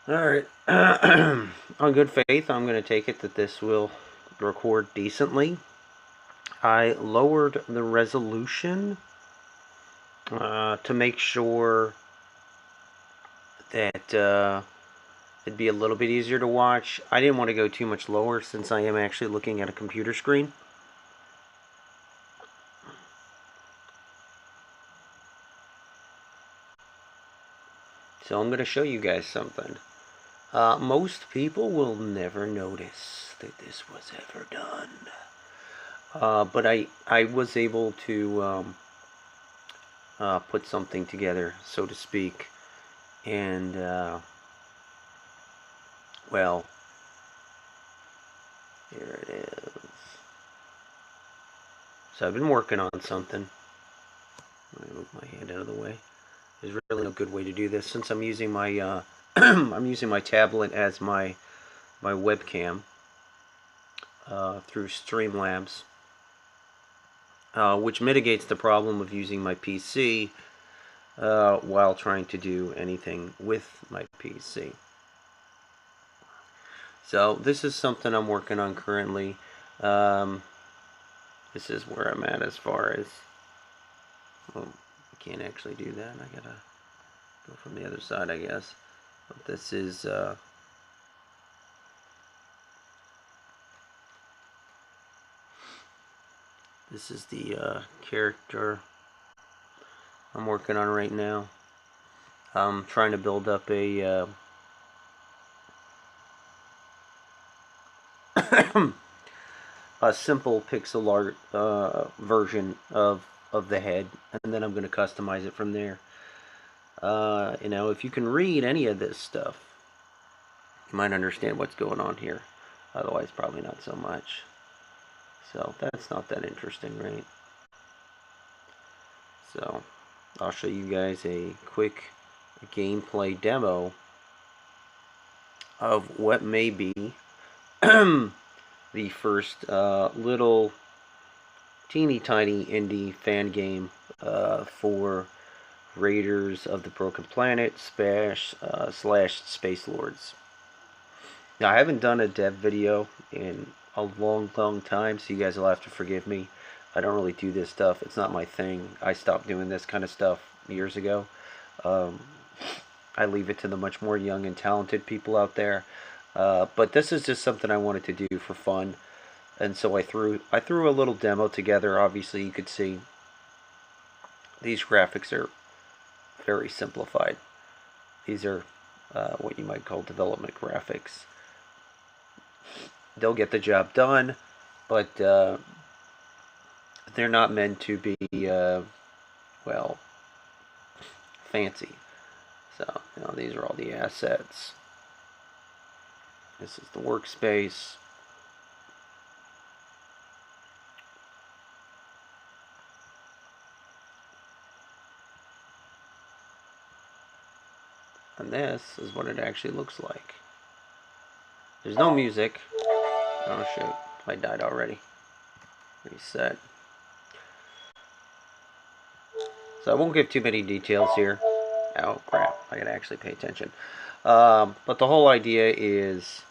Alright. On good faith, I'm going to take it that this will record decently. I lowered the resolution to make sure that it'd be a little bit easier to watch. I didn't want to go too much lower since I am actually looking at a computer screen. So I'm going to show you guys something. Most people will never notice that this was ever done. But I was able to put something together, so to speak. And, well, here it is. So I've been working on something. Let me move my hand out of the way. There's really no good way to do this since I'm using my I'm using my tablet as my webcam through Streamlabs, which mitigates the problem of using my PC while trying to do anything with my PC. So this is something I'm working on currently. This is where I'm at as far as, well, I can't actually do that. I gotta go from the other side, I guess. But this is the character I'm working on right now. I'm trying to build up a a simple pixel art version of the head, and then I'm going to customize it from there. If you can read any of this stuff, you might understand what's going on here. Otherwise, probably not so much. So that's not that interesting, right? So I'll show you guys a quick gameplay demo of what may be the first little teeny tiny indie fan game for Raiders of the Broken Planet slash Space Lords. Now, I haven't done a dev video in a long time, so you guys will have to forgive me. I don't really do this stuff. It's not my thing. I stopped doing this kind of stuff years ago. I leave it to the much more young and talented people out there. But this is just something I wanted to do for fun. And so I threw a little demo together. Obviously, you could see these graphics are very simplified. These are what you might call development graphics. They'll get the job done, but they're not meant to be, well, fancy. So, these are all the assets. This is the workspace. And this is what it actually looks like. There's no music. Oh shoot, I died already. Reset. So I won't give too many details here. Oh crap, I gotta actually pay attention. But the whole idea is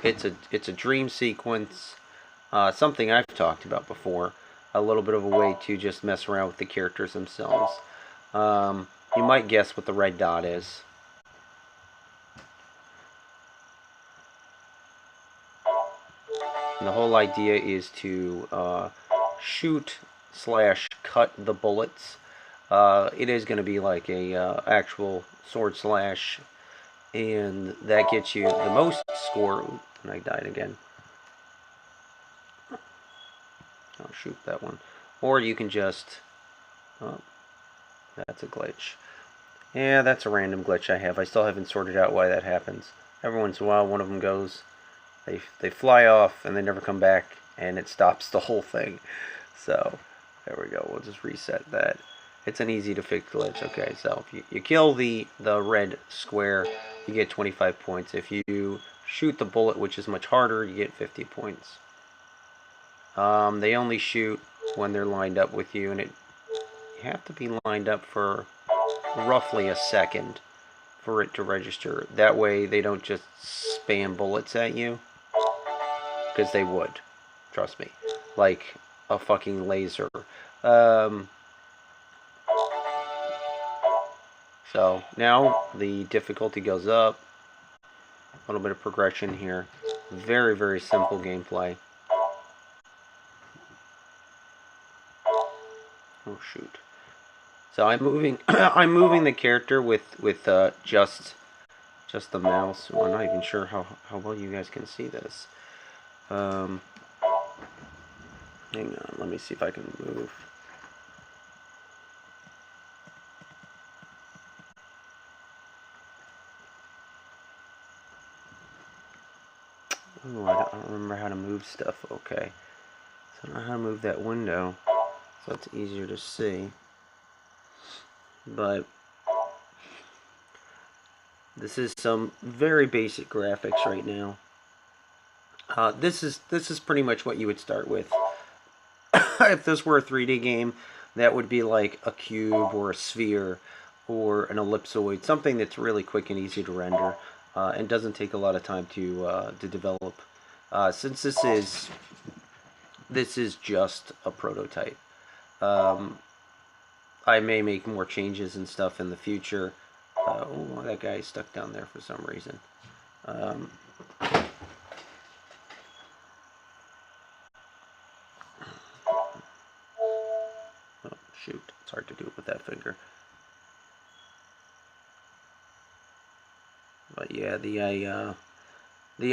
it's a dream sequence, something I've talked about before. A little bit of a way to just mess around with the characters themselves. You might guess what the red dot is. And the whole idea is to shoot slash cut the bullets. It is going to be like a actual sword slash, and that gets you the most score. And I died again. I'll shoot that one. Or you can just... Oh, that's a glitch. Yeah, that's a random glitch I have. I still haven't sorted out why that happens. Every once in a while, one of them goes... They fly off, and they never come back, and it stops the whole thing. So, there we go. We'll just reset that. It's an easy to fix glitch. Okay, so if you kill the red square, you get 25 points. If you shoot the bullet, which is much harder, you get 50 points. They only shoot when they're lined up with you, and you have to be lined up for roughly a second for it to register. That way they don't just spam bullets at you. Because they would. Trust me. Like a fucking laser. So now the difficulty goes up. A little bit of progression here. Very, very simple gameplay. Oh shoot. So I'm moving I'm moving the character with just the mouse. Well, I'm not even sure how well you guys can see this. Hang on, let me see if I can move. Oh, I don't remember how to move stuff. Okay. So I don't know how to move that window, so it's easier to see. But this is some very basic graphics right now. This is pretty much what you would start with. If this were a 3D game, that would be like a cube or a sphere or an ellipsoid, something that's really quick and easy to render and doesn't take a lot of time to develop. Since this is just a prototype. I may make more changes and stuff in the future. Oh, that guy is stuck down there for some reason. Oh, shoot. It's hard to do it with that finger. But yeah, the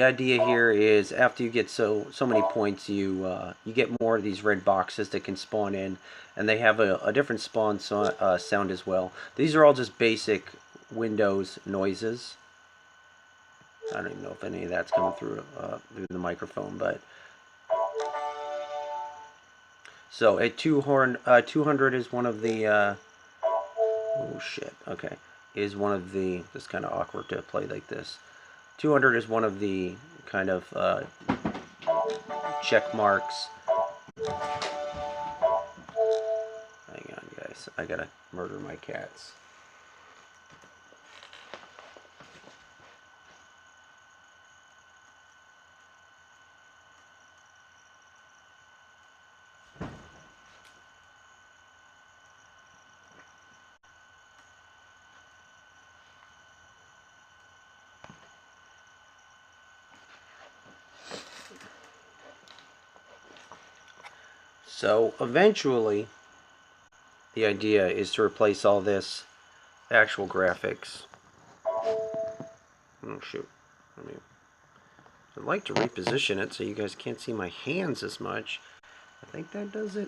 idea here is after you get so many points, you get more of these red boxes that can spawn in, and they have a different spawn sound as well. These are all just basic Windows noises. I don't even know if any of that's coming through the microphone, but so at 200 is one of the oh shit, okay, is one of the, it's kind of awkward to play like this. 200 is one of the kind of check marks. Hang on, guys. I gotta murder my cats. So eventually, the idea is to replace all this actual graphics. Oh shoot! I'd like to reposition it so you guys can't see my hands as much. I think that does it.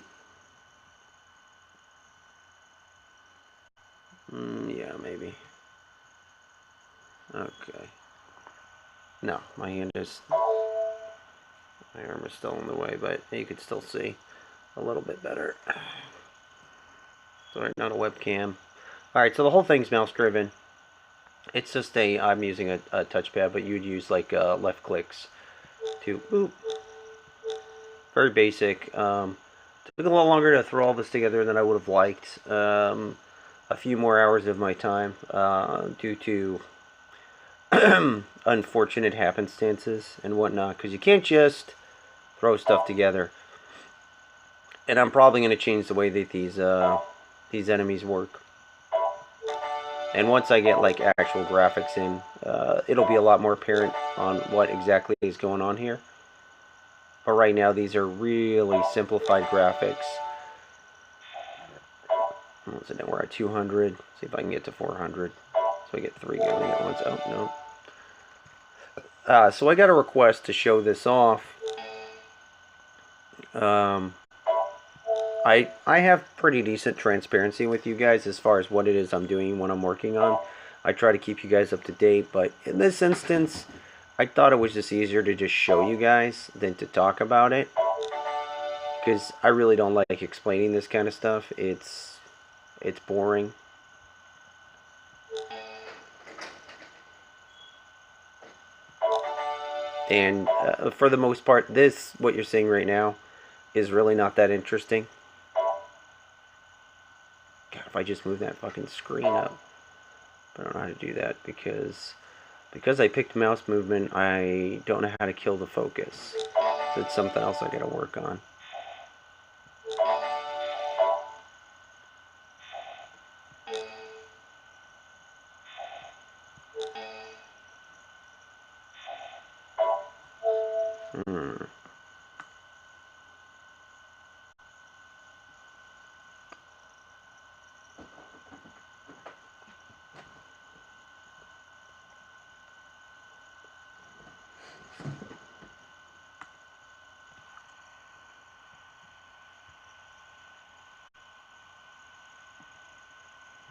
Yeah, maybe. Okay. No, my hand is. My arm is still in the way, but you could still see a little bit better. Sorry, not a webcam. Alright, so the whole thing's mouse driven. It's just I'm using a touchpad, but you'd use like left clicks to boop. Very basic. Took a little longer to throw all this together than I would have liked. A few more hours of my time due to unfortunate happenstances and whatnot, because you can't just throw stuff together. And I'm probably going to change the way that these enemies work. And once I get like actual graphics in, it'll be a lot more apparent on what exactly is going on here. But right now, these are really simplified graphics. So now we're at 200. See if I can get to 400. So I get 3 going at once. Oh, no. So I got a request to show this off. I have pretty decent transparency with you guys as far as what it is I'm doing, what I'm working on. I try to keep you guys up to date, but in this instance, I thought it was just easier to just show you guys than to talk about it. Because I really don't like explaining this kind of stuff. It's boring. And for the most part, what you're seeing right now, is really not that interesting. God, if I just move that fucking screen up. But I don't know how to do that because I picked mouse movement, I don't know how to kill the focus. So it's something else I gotta work on. Hmm.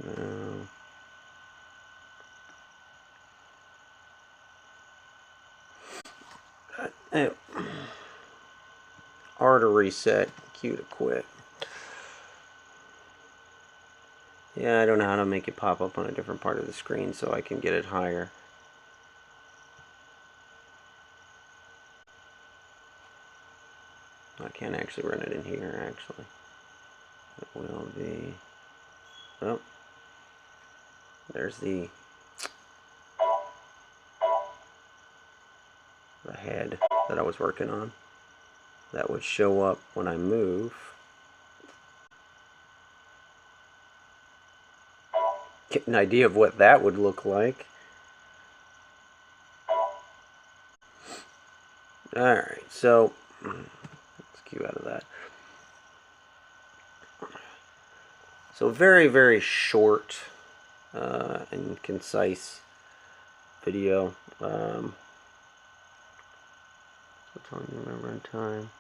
No. R to reset, Q to quit. Yeah, I don't know how to make it pop up on a different part of the screen so I can get it higher. I can't actually run it in here, actually. It will be... Well, there's the head that I was working on. That would show up when I move. Get an idea of what that would look like. Alright, so let's Q out of that. So very, very short and concise video. What's on your remember in time?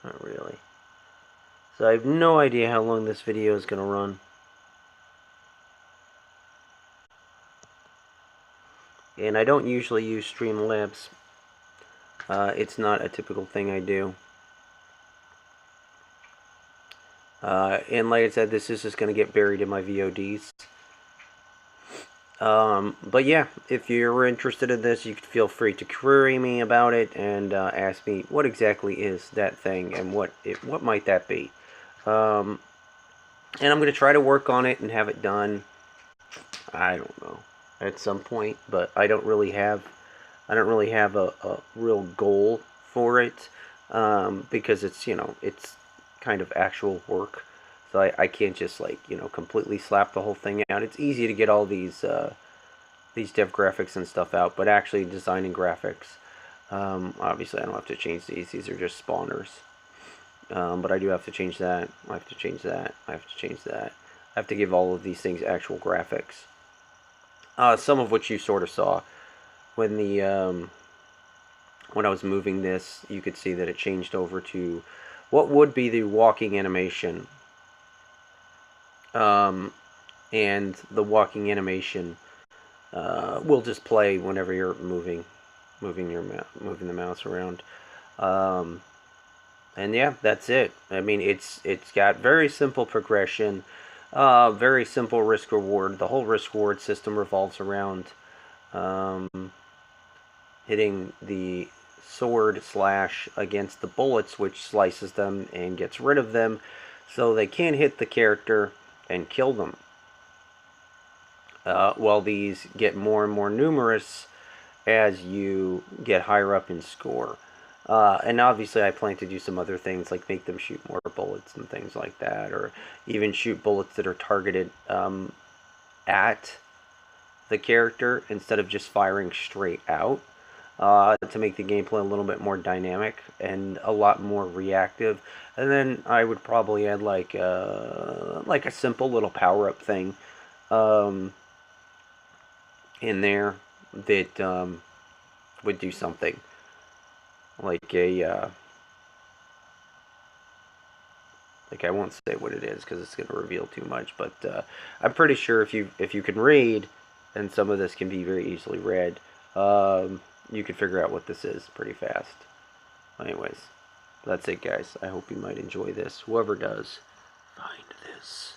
Not really. So I have no idea how long this video is going to run. And I don't usually use Streamlabs. It's not a typical thing I do. And like I said, this is just going to get buried in my VODs. But yeah, if you're interested in this, you can feel free to query me about it and ask me what exactly is that thing and what might that be. And I'm going to try to work on it and have it done, I don't know, at some point, but I don't really have a real goal for it, because it's, it's kind of actual work. So I can't just, like, completely slap the whole thing out. It's easy to get all these dev graphics and stuff out, but actually designing graphics, obviously I don't have to change these. These are just spawners. But I do have to change that. I have to change that. I have to change that. I have to give all of these things actual graphics. Some of which you sort of saw when when I was moving this. You could see that it changed over to what would be the walking animation. And the walking animation will just play whenever you're moving the mouse around. And yeah, that's it. I mean, it's got very simple progression, very simple risk reward. The whole risk reward system revolves around hitting the sword slash against the bullets, which slices them and gets rid of them, so they can't hit the character and kill them. While these get more and more numerous as you get higher up in score. And obviously I plan to do some other things, like make them shoot more bullets and things like that, or even shoot bullets that are targeted at the character instead of just firing straight out, to make the gameplay a little bit more dynamic and a lot more reactive. And then I would probably add like a simple little power-up thing in there that would do something like a like, I won't say what it is because it's going to reveal too much, but I'm pretty sure if you can read, and some of this can be very easily read, you can figure out what this is pretty fast. Anyways, that's it, guys. I hope you might enjoy this. Whoever does, find this.